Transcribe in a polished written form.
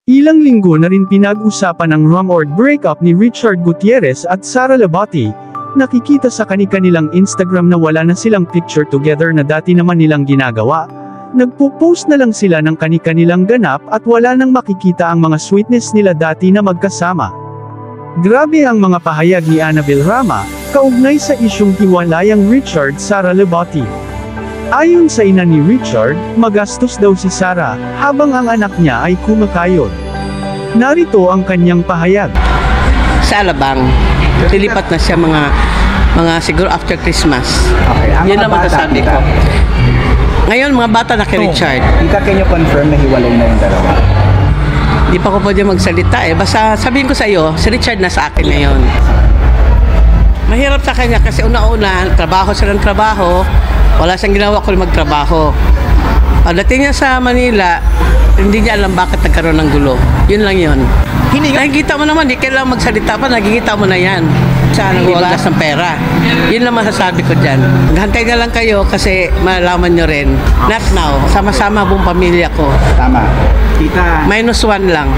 Ilang linggo na rin pinag-usapan ang rumored breakup ni Richard Gutierrez at Sara Labati. Nakikita sa kani-kanilang Instagram na wala na silang picture together na dati naman nilang ginagawa. Nagpo-post na lang sila ng kani-kanilang ganap at wala nang makikita ang mga sweetness nila dati na magkasama. Grabe ang mga pahayag ni Annabel Rama, kaugnay sa isyung hiwalayang Richard-Sara Labati. Ayon sa ina ni Richard, magastos daw si Sara, habang ang anak niya ay kumakayod. Narito ang kanyang pahayag. Sa Alabang, lilipat na siya mga siguro after Christmas. Okay, ang Yun mga ang bata, masasabi ko. Ngayon, mga bata na kay Richard. Ika, can you confirm na hiwalay na yung dalawa? Di pa ko pwede magsalita eh. Basta sabihin ko sa iyo, si Richard na sa akin ngayon. Mahirap sa kanya kasi una-una, trabaho siya ng trabaho. Wala siyang ginawa kundi magtrabaho. Pagdating niya sa Manila, hindi niya alam bakit nagkaroon ng gulo. Yun lang yun. Nakikita mo naman, di kailangan magsalita pa, nakikita mo na yan. Siya nag-uwagas ng pera. Yun lang masasabi ko dyan. Maghantay na lang kayo kasi malalaman nyo rin. Not now, sama-sama buong pamilya ko. Tama. Tita. -1 lang.